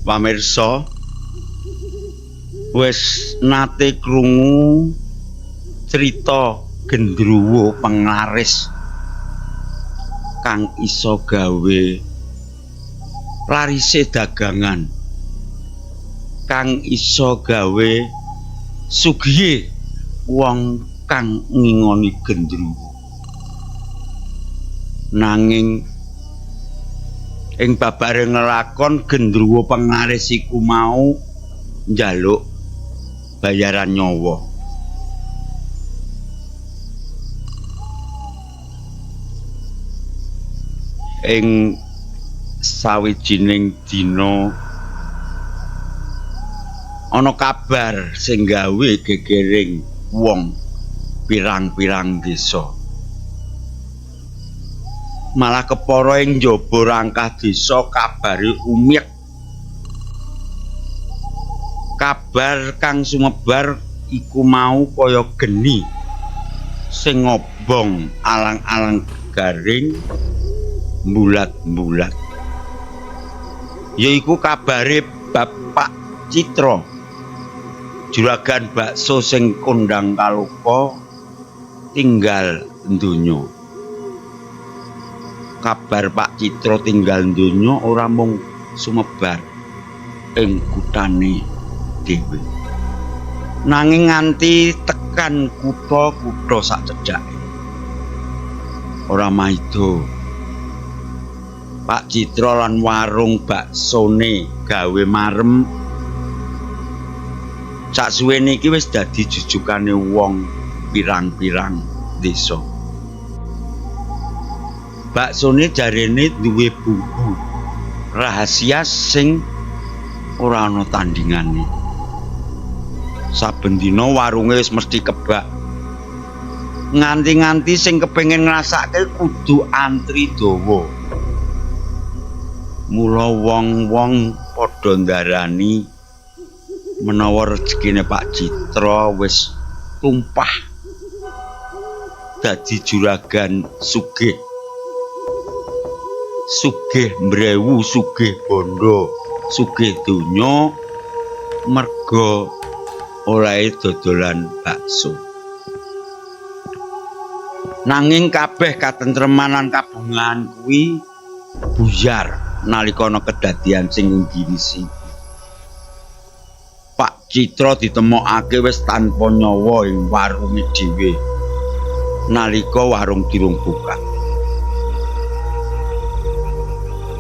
Pamirsa wis nate krungu crita gendruwo penglaris kang iso gawe larise dagangan, kang iso gawe sugihe wong kang ngingoni gendruwo. Nanging ing babare ngelakon gendruwo penglaris iku mau njaluk bayaran nyawa. Ing sawijining dina ana kabar sing gawe gegering wong pirang-pirang desa. Malah kepara ing njaba rangkah desa kabare umyek. Kabar kang sumebar iku mau kaya geni sing ngobong alang-alang garing mbulat-mbulat. Yaiku kabare Bapak Citra, juragan bakso sing kondang kaloka tinggal donya. Kabar Pak Citra tinggal donya ora mung sumebar ing kutane dhewe, nanging nganti tekan kutha-kutha sak cedhake. Ora maido Pak Citra lan warung baksone gawe marem. Saksuwene iki wis dadi jujukane wong pirang-pirang desa. Baksone jarene duwe bumbu rahasia sing ora ana tandingane. Saben dina warunge wis mesti kebak. Nganti-nganti sing kepengin ngrasake kudu antri dawa. Mula wong-wong padha ndarani menawa rezekine Pak Citra wis tumpah dadi juragan sugih. Sugih mbrewu, sugih bondo, sugih donya merga olahe dodolan bakso. Nanging kabeh katentreman lan kabungan kuwi buyar nalika ana kedadian sing nggirisi. Pak Citra ditemokake wis tanpa nyawa ing warunge dhewe nalika warung durung buka.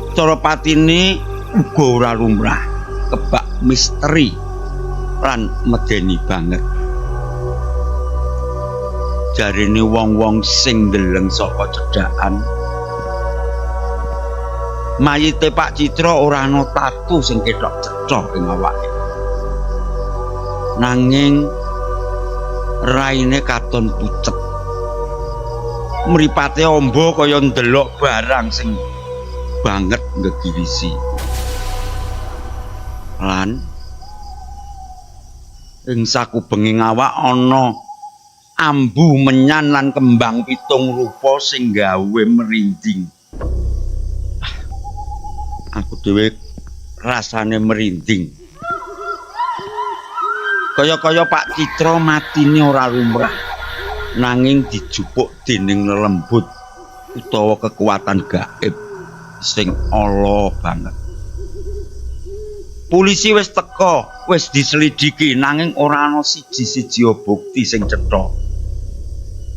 Cara patine uga ora lumrah, kebak misteri lan medeni banget. Jarine wong-wong sing ndeleng saka cedhakan, mayite Pak Citra ora ana tatu sing ketok cecok ing awake. Nanging raine katon pucet. Mripate amba kaya ndelok barang sing banget ngegirisi. Lan ing sakubenging awak ana ambu menyan lan kembang pitung rupa sing gawe merinding. Aku dhewe rasane merinding. Kaya-kaya Pak Citra matine ora lumrah, nanging dijupuk dening lelembut utawa kekuatan gaib sing ala banget. Polisi wis teka, wis diselidiki, nanging ora ana siji-siji bukti sing cetha.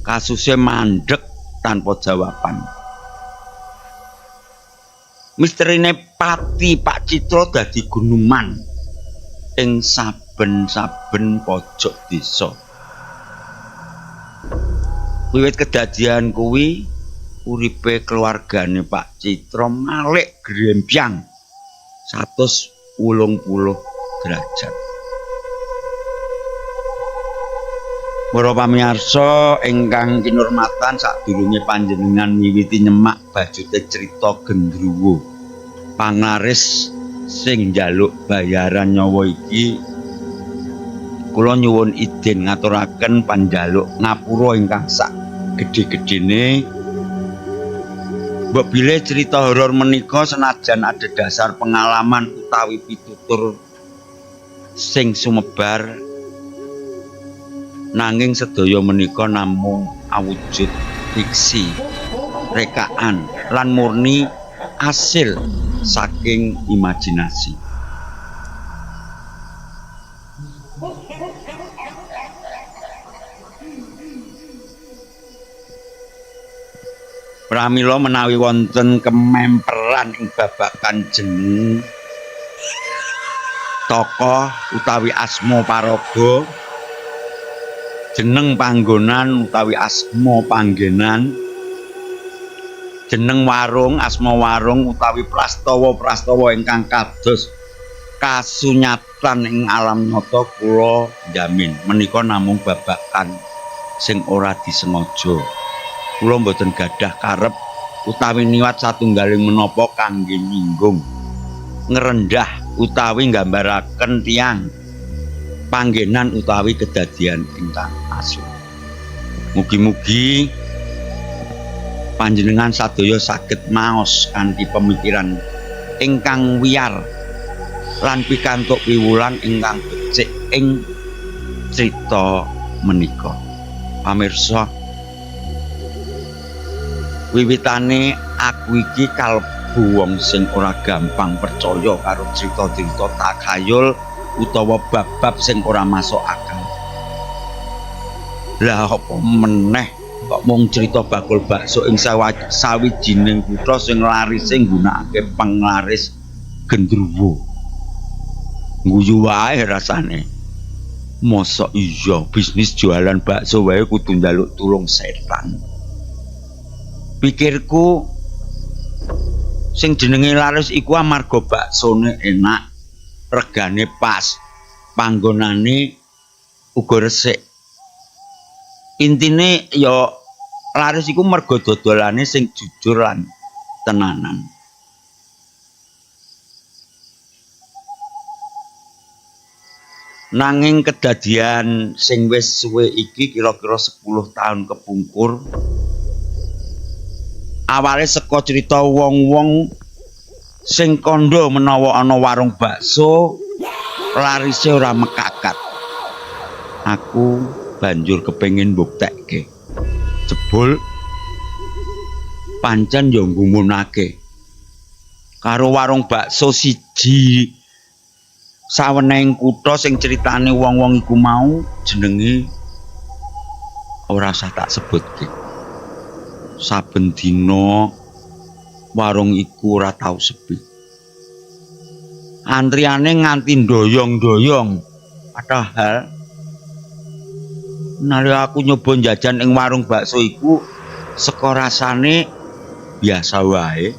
Kasuse mandeg tanpa jawaban. Misterine pati Pak Citra dadi gunuman ing saben-saben pojok desa. Wiwit kedadian kuwi uripe keluargane Pak Citra malik grembyang 180 derajat. Para pamirsa ingkang kinurmatan, sadurunge panjenengan miwiti nyemak bajute crita gendruwo panglaris sing njaluk bayaran nyawa iki, kula nyuwun idin ngaturaken panjaluk ngapura ingkang sak gedhe-gedhene Mbok bilih cerita horor menika senajan ada dasar pengalaman utawi pitutur sing sumebar, nanging sedaya menika namung awujud fiksi, rekaan lan murni asil saking imajinasi. Pramila menawi wonten kememperan ing babagan jeneng tokoh utawi asma paraga, jeneng panggonan utawi asma panggenan, jeneng warung asma warung utawi prastawa-prastawa ingkang kados kasunyatan ing alam nyata, kula njamin menika namung babagan sing ora disengaja. Kula mboten gadah karep utawi niat satunggaling menapa kangge nyinggung, ngrendah utawi nggambaraken tiyang, panggenan utawi kedadian ingkang asli. Mugi-mugi panjenengan sadaya saged maos kanthi pemikiran ingkang wiyar lan pikantuk piwulang ingkang becik ing crita menika. Pamirsa, wiwitane aku iki kalbu wong sing ora gampang percaya karo crita-crita takhayul utawa bab-bab sing ora masuk akal. Lah apa meneh kok mung crita bakul bakso ing sawijining kutha sing larise nggunakake penglaris gendruwo. Guyu wae rasane. Mosok iya bisnis jualan bakso wae kudu njaluk tulung setan. Pikirku sing jenenge laris iku amarga baksone enak, regane pas, panggonane uga resik. Intine ya laris iku merga dodolane sing jujur lan tenanan. Nanging kedadian sing wis suwe iki kira-kira 10 tahun kepungkur. Awale saka cerita wong-wong sing kandha menawa ana warung bakso larise ora mekakat. Aku banjur kepengin mbuktekke. Jebul pancen ya nggumunake karo warung bakso siji sawenehing kutha sing critane wong-wong iku mau jenenge ora usah tak sebutke. Saben dina warung iku ora tau sepi. Antriane nganti ndoyong-ndoyong. Padahal nalika aku nyoba jajan ing warung bakso iku saka rasane biasa wae.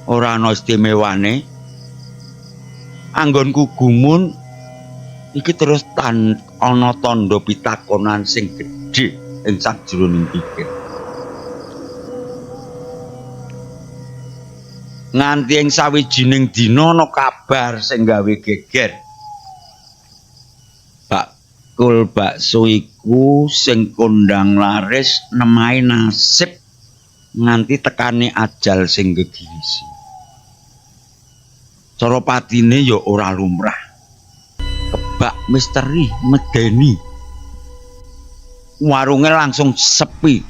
Ora ana istimewane. Anggonku gumun iki terus ana tandha pitakonan sing gedhe ing sajroning pikir. Nganti ing sawijining dina ana kabar sing gawe geger. Bakul bakso iku sing kondang laris nemahi nasib nganti tekane ajal sing gegirisi. Cara patine ya ora lumrah. Kebak misteri medeni. Warunge langsung sepi.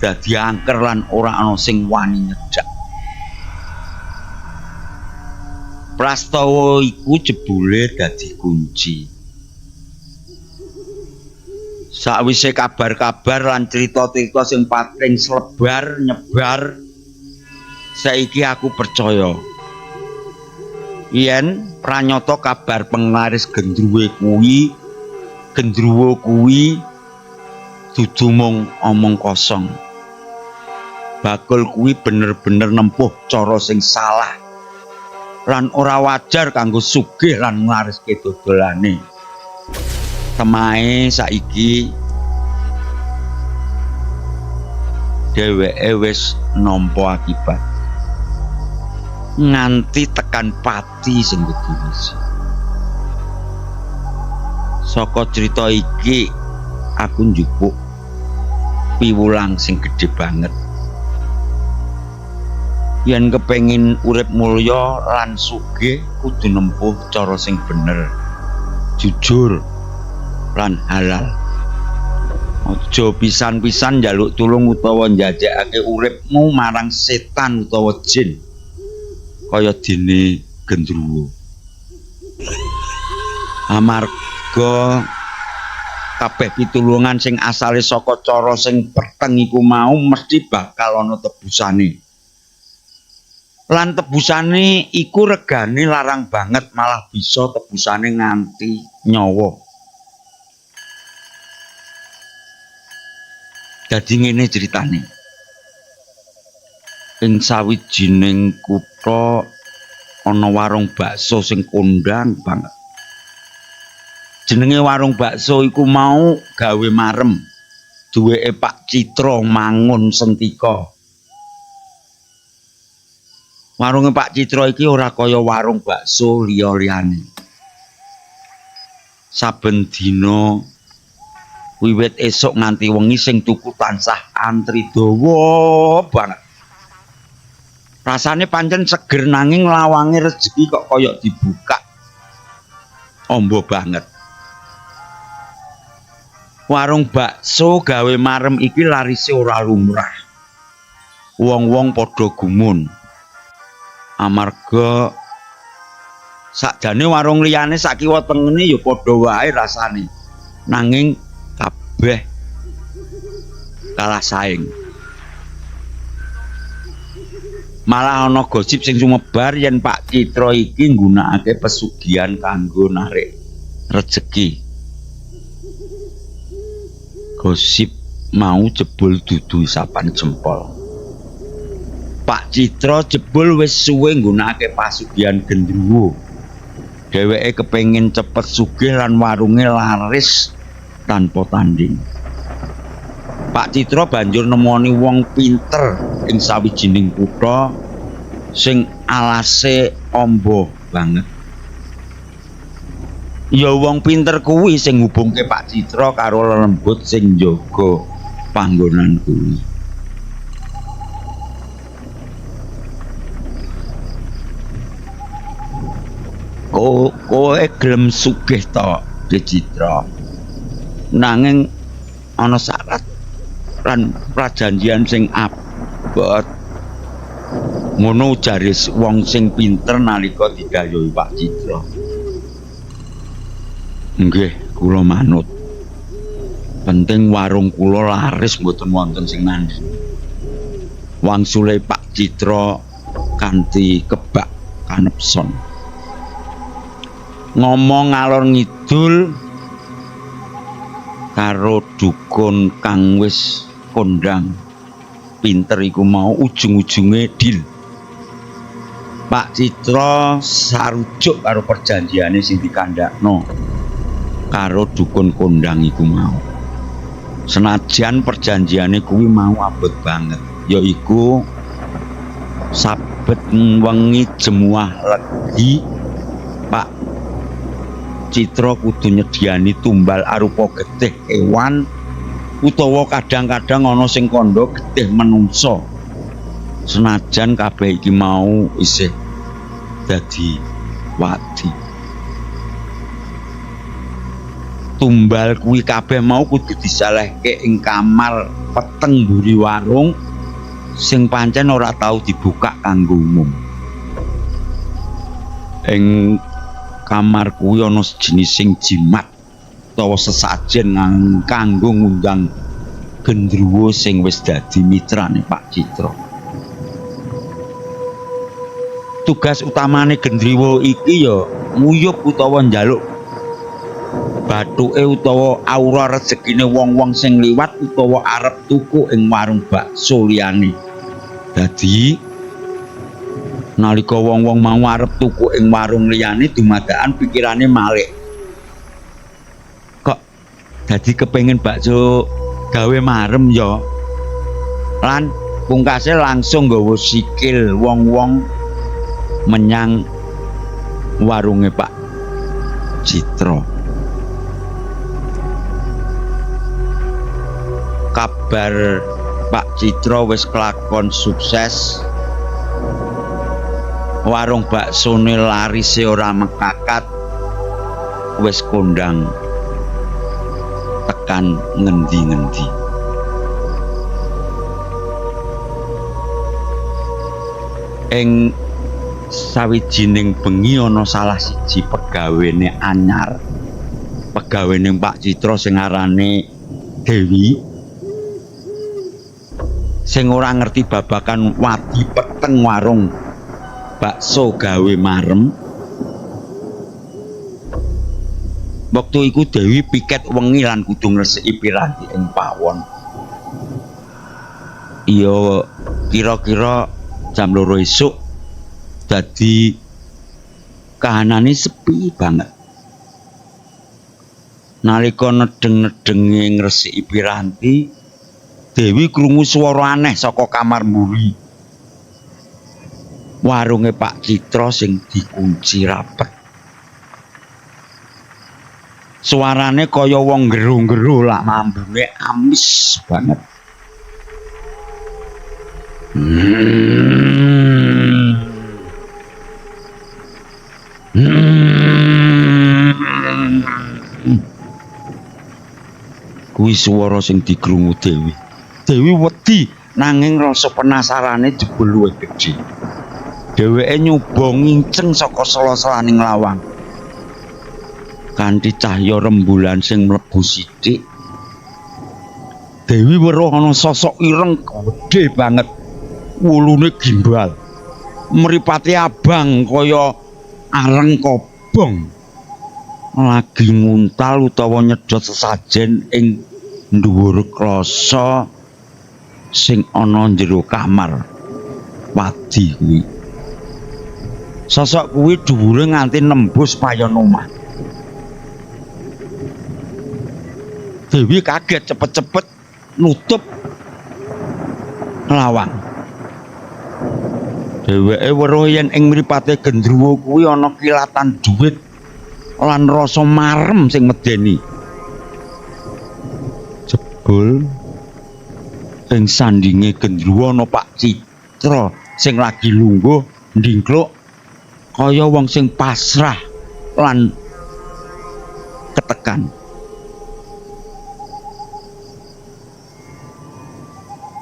Dadi angker lan ora ana sing wani nyedak. Prastawa iku jebule dadi kunci. Sakwise kabar-kabar lan cerita-cerita sing pating slebar nyebar, saiki aku percaya yen pranyata kabar penglaris gendruwo kuwi dudu mung omong kosong. Bakul kuwi bener-bener nempuh cara sing salah lan ora wajar kanggo sugih lan nglariske dodolane. Temahe saiki dheweke wis nampa akibat nganti tekan pati sing gegirisi. Saka cerita iki aku njupuk piwulang sing gedhe banget. yen kepengin urip mulya lan sugih kudu nempuh cara sing bener, jujur lan halal. Aja pisan-pisan njaluk tulung utawa njajekake uripmu marang setan utawa jin kaya dene Gendruwo. Amarga kabeh pitulungan sing asale saka cara sing peteng iku mau mesti bakal ana tebusane. Lan tebusane iku regane larang banget, malah bisa tebusane nganti nyawa. Dadi ngene ceritane. Ing sawijining kutha ana warung bakso sing kondang banget. Jenenge warung bakso iku mau gawe marem. Duweke Pak Citra Mangun Sentika. Warunge Pak Citra iki ora kaya warung bakso liya-liyane. Saben dina wiwit esuk nganti wengi sing tuku tansah antri dawa banget. Rasane pancen seger nanging lawange rezeki kok kaya dibuka. Amba banget. Warung bakso gawe marem iki larise ora lumrah. Wong-wong padha gumun. Amarga sakjane warung liyane sakiwa tengene ya padha wae rasane. Nanging kabeh kalah saing. Malah ana gosip sing sumebar yen Pak Citra iki nggunakake pesugihan kanggo narik rejeki. Gosip mau jebul dudu isapan jempol. Pak Citra jebul wis suwe nggunakake pasugihan Gendruwo. Dheweke kepengin cepet sugih lan warunge laris tanpa tanding. Pak Citra banjur nemoni wong pinter ing sawijining kutha sing alase amba banget. Ya wong pinter kuwi sing ngubungke Pak Citra karo lelembut sing njaga panggonan kuwi. Kowe gelem sugih to, Citra. Nanging ana syarat lan prajanjian sing abot. Ngono jare wong sing pinter nalika didhayuhi Pak Citra. Nggih, kula manut. Penting warung kula laris mboten wonten sing nandhi. Wangsule Pak Citra kanthi kebak kanepson. Ngomong ngalor ngidul karo dukun kang wis kondang pinter iku mau ujung-ujunge deal. Pak Citra sarujuk karo perjanjiane sing dikandakno karo dukun kondang iku mau. Senajan perjanjiane kuwi mau abot banget, yaiku saben wengi jemuah legi Pak Citra kudu nyediani tumbal arupa getih kewan utawa kadang-kadang ana sing kandha getih menungsa. Senajan kabeh iki mau isih dadi wadi. Tumbal kuwi kabeh mau kudu disalehke ing kamar peteng mburi warung sing pancen ora tau dibuka kanggo umum. Ing kamar kuwi ana sejenising jimat utawa sesajen kanggo ngundang Gendruwo sing wis dadi mitrane Pak Citra. Tugas utamane Gendruwo iki ya nguyup utawa njaluk bathuke utawa aura rezekine wong-wong sing liwat utawa arep tuku ing warung bakso liyane. Dadi nalika wong-wong mau arep tuku ing warung liyane dumadakan pikirane malih. Kok dadi kepengin bakso gawe marem ya. Lan pungkase langsung nggawa sikil wong-wong menyang warunge Pak Citra. Kabar Pak Citra wis kelakon sukses warung baksone larise ora mekakat wis kondang tekan ngendi-ngendi. Ing sawijining bengi ana salah siji pegawene anyar. Pegawene Pak Citra sing arane Dewi. Sing ora ngerti babakan wadi peteng warung bakso gawe marem. Waktu iku Dewi piket wengi lan kudu ngresiki piranti ing pawon. Iya kira-kira jam 2 esuk dadi kahanane sepi banget. Nalika nedeng-nedenge ngresiki piranti, Dewi krungu swara aneh saka kamar mburi. Warunge Pak Citra sing dikunci rapet. Suarane kaya wong ngero-ngero lah mambune amis banget. Kuwi swara sing dikrungu Dewi. Dewi wedi nanging rasa penasarane jebul luwih gedhe. Dheweke nyoba nginceng saka sela-selaning lawang. Kanthi cahya rembulan sing mlebu sithik, Dewi weruh ana sosok ireng gedhe banget. Wulune gimbal. Mripate abang kaya areng kobong. Lagi nguntal utawa nyedot sesajen ing dhuwur klasa sing ana jero kamar wadi kuwi. Sosok kuwi dhuwure nganti nembus payon omah. Dewi kaget cepet-cepet nutup lawang. Dheweke weruh yen ing mripate gendruwo kuwi ana kilatan dhuwit lan rasa marem sing medeni. Jebul ing sandinge gendruwo ana Pak Citra sing lagi lungguh ndingkluk kaya wong sing pasrah lan ketekan.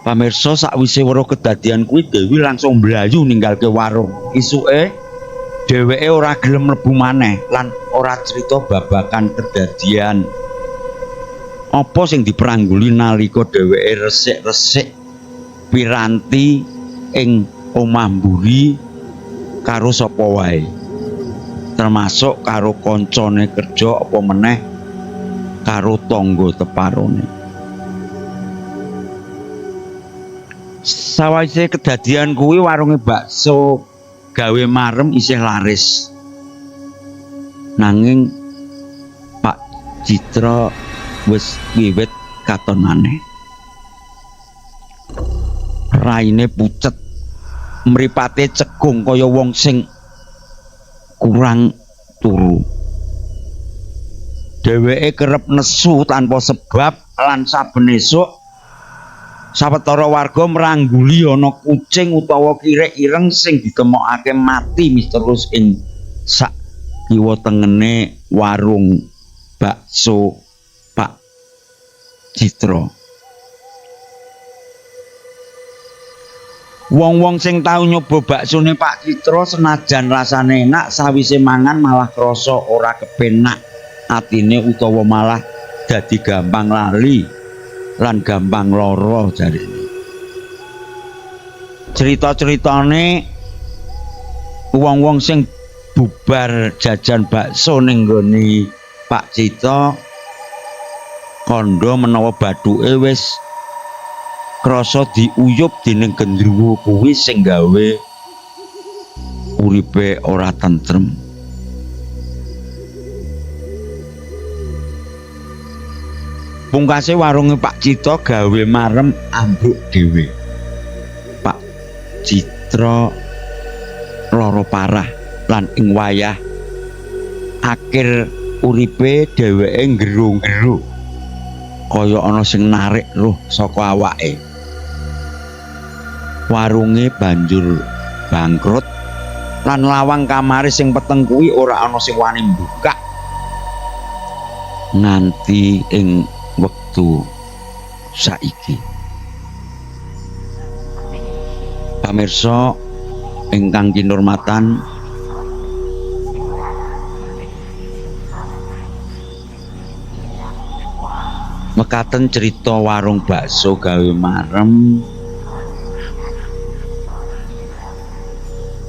Pamirsa sakwise weruh kedadian kuwi Dewi langsung mlayu ninggalke warung. Isuke dheweke ora gelem mlebu maneh lan ora crita babakan kedadian apa sing diperangguli nalika dheweke resik-resik piranti ing omah mburi karo sapa wae. Termasuk karo kancane kerja apa meneh karo tangga teparone. Sawise kedadian kuwi warunge bakso gawe marem isih laris. Nanging Pak Citra wis wiwit katon maneh. Raine pucet, mripate cegung kaya wong sing kurang turu. Dheweke kerep nesu tanpa sebab lan saben esuk sawetara warga mrangguli ana kucing utawa kirek ireng sing ditemokake mati misterius ing sak kiwa tengene warung bakso Pak Citra. Wong-wong sing tau nyoba baksone Pak Citra senajan rasane enak sawise mangan malah krasa ora kepenak atine utawa malah dadi gampang lali lan gampang lara jarine. Cerita-ceritane wong-wong sing bubar jajan bakso ning nggone Pak Citra kandha menawa bathuke wis krasa diuyup dening gendruwo kuwi sing gawe uripe ora tentrem. Pungkase warunge Pak Citra gawe marem ambruk dhewe. Pak Citra lara parah lan ing wayah akhir uripe dheweke nggero-nggero kaya ana sing narik roh saka awake. Warunge banjur bangkrut lan lawang kamare sing peteng kuwi ora ana sing wani mbukak nganti ing wektu saiki. Pamirsa ingkang kinurmatan, mekaten cerita warung bakso gawe marem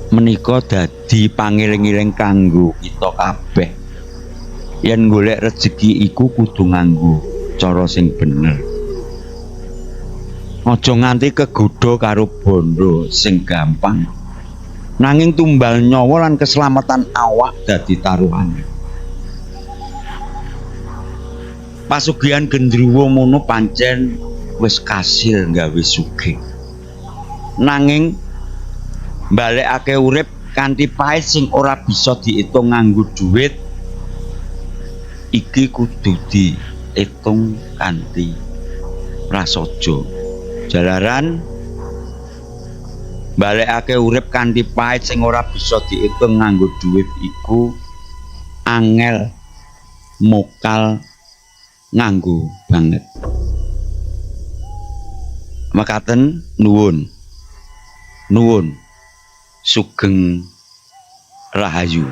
menika dadi pangiling-iling kanggo kita kabeh. Yen golek rejeki iku kudu nganggo cara sing bener. Aja nganti kegodha karo bondo sing gampang. Nanging tumbal nyawa lan keselamatan awak dadi taruhane. Pasugihan gendruwo mono pancen wis kasil gawe sugih. Nanging balekake urip kanthi pahit sing ora bisa diitung nganggo dhuwit iki kudu diitung kanthi prasaja. Jalaran balekake urip kanthi pahit sing ora bisa diitung nganggo dhuwit iku angel mokal nganggo banget. Mekaten nuwun sugeng rahayu.